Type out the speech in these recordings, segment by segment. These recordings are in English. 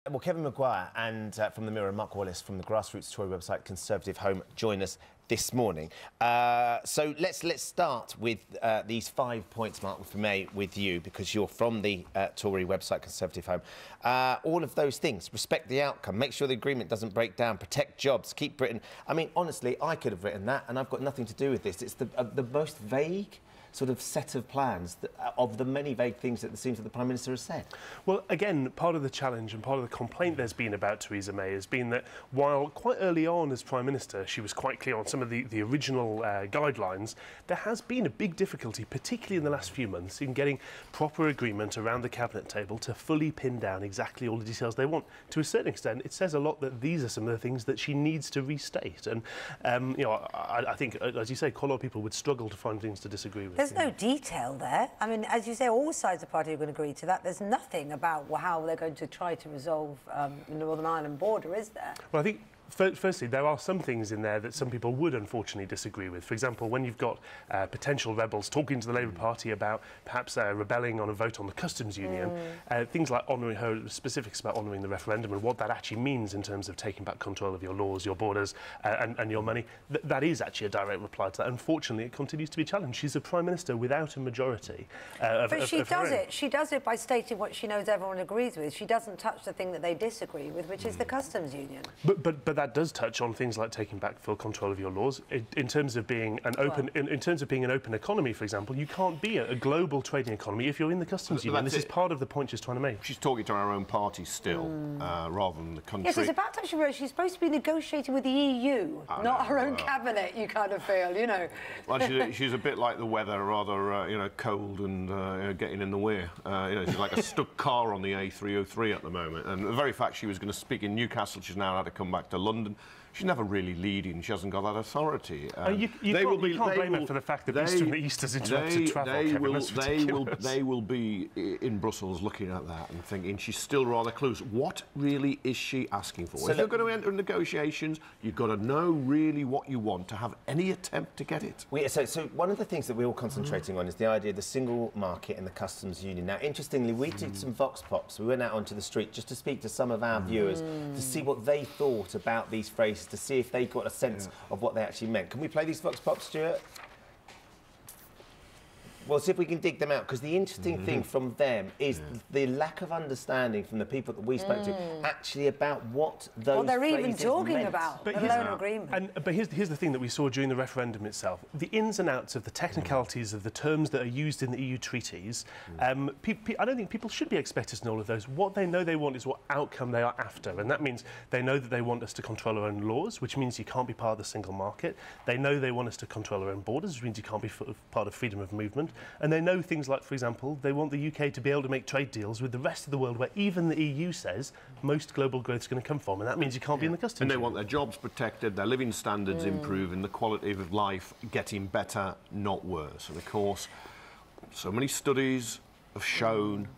Well, Kevin Maguire and from the Mirror and Mark Wallace from the grassroots Tory website Conservative Home join us this morning. So let's start with these 5 points, Mark, if we may, with you, because you're from the Tory website Conservative Home. All of those things: respect the outcome, make sure the agreement doesn't break down, protect jobs, keep Britain. I mean, honestly, I could have written that, and I've got nothing to do with this. It's the most vague sort of set of plans of the many vague things that it seems that the Prime Minister has said. Well, again, part of the challenge and part of the complaint there's been about Theresa May has been that while quite early on as Prime Minister she was quite clear on some of the original guidelines, there has been a big difficulty, particularly in the last few months, in getting proper agreement around the Cabinet table to fully pin down exactly all the details they want. To a certain extent, it says a lot that these are some of the things that she needs to restate. And, you know, I think, as you say, quite a lot of people would struggle to find things to disagree with. There's no detail there. I mean, as you say, all sides of the party are going to agree to that. There's nothing about how they're going to try to resolve the Northern Ireland border, is there? Well, I think firstly, there are some things in there that some people would unfortunately disagree with. For example, when you've got potential rebels talking to the Labour Party about perhaps rebelling on a vote on the customs union, things like honouring her specifics about honouring the referendum and what that actually means in terms of taking back control of your laws, your borders and your money, that is actually a direct reply to that. Unfortunately, it continues to be challenged. She's a Prime Minister without a majority. But she does it. She does it by stating what she knows everyone agrees with. She doesn't touch the thing that they disagree with, which is the customs union. But that does touch on things like taking back full control of your laws. In terms of being an open, in terms of being an open economy, for example, you can't be a global trading economy if you're in the customs union. This is part of the point she's trying to make. She's talking to our own party still, rather than the country. Yes, it's about time she realised she's supposed to be negotiating with the EU, not her own cabinet. You kind of feel, you know. Well, she's a bit like the weather, rather, you know, cold and you know, getting in the way. You know, she's like a stuck car on the A303 at the moment. And the very fact she was going to speak in Newcastle, she's now had to come back to London. She's never really leading. She hasn't got that authority. You can't blame her for the fact that the East has interrupted travel. They will be in Brussels looking at that and thinking she's still rather clueless. What really is she asking for? So if you're going to enter negotiations, you've got to know really what you want to have any attempt to get it. So one of the things that we're all concentrating on is the idea of the single market and the customs union. Now, interestingly, we did some vox pops. We went out onto the street just to speak to some of our viewers to see what they thought about these phrases, to see if they got a sense of what they actually meant. Can we play these vox pops, Stuart? We'll see if we can dig them out, because the interesting thing from them is the lack of understanding from the people that we spoke to actually about what those they're phrases even talking meant. about, but let alone agreement. But here's the thing that we saw during the referendum itself. The ins and outs of the technicalities of the terms that are used in the EU treaties, I don't think people should be expected to know all of those. What they know they want is what outcome they are after, and that means they know that they want us to control our own laws, which means you can't be part of the single market. They know they want us to control our own borders, which means you can't be part of freedom of movement. And they know things like, for example, they want the UK to be able to make trade deals with the rest of the world, where even the EU says most global growth is going to come from, and that means you can't be in the customs. And they want their jobs protected, their living standards improving, the quality of life getting better, not worse. And of course, so many studies have shown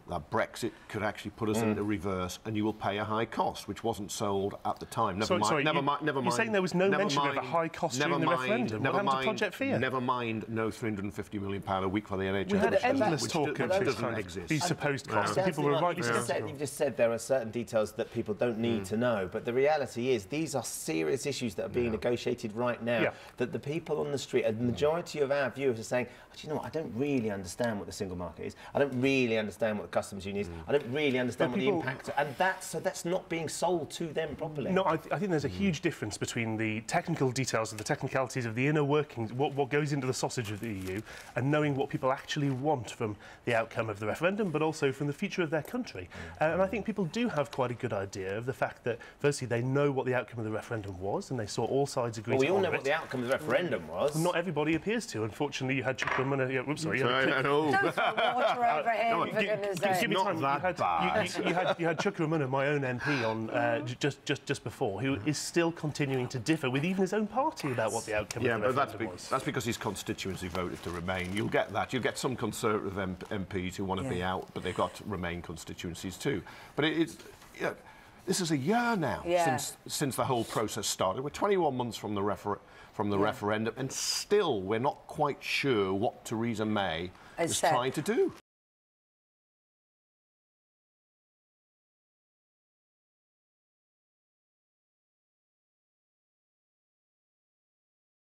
that Brexit could actually put us into reverse, and you will pay a high cost, which wasn't sold at the time. Never mind. You're saying there was no mention of a high cost during the referendum? What happened to Project Fear? Never mind, no £350 million a week for the NHS. We had endless talk of doesn't exist. These supposed costs. People were rightly You've just said there are certain details that people don't need to know, but the reality is these are serious issues that are being negotiated right now, that the people on the street, a majority of our viewers are saying, oh, do you know what, I don't really understand what the single market is. I don't really understand what the customs union is. I don't really understand what the impact, and that's not being sold to them properly. No, I think there's a huge difference between the technical details of the technicalities of the inner workings, what goes into the sausage of the EU, and knowing what people actually want from the outcome of the referendum, but also from the future of their country. And I think people do have quite a good idea of the fact that, firstly, they know what the outcome of the referendum was, and they saw all sides agree to it. We all know what the outcome of the referendum was. Not everybody appears to. Unfortunately, you had Chuck Rumunna... Whoops, sorry. Don't throw water over him, for goodness sake. Give me time. You had Chuck Rumunna, my own MP, on just before, who is still continuing to differ with even his own party about what the outcome of the referendum was. That's because his constituency voted to remain. You'll get that. You'll get some Conservative MPs who want to be out, but they've got to remain constituencies too. But this is a year now since the whole process started. We're 21 months from the referendum, and still we're not quite sure what Theresa May is trying to do.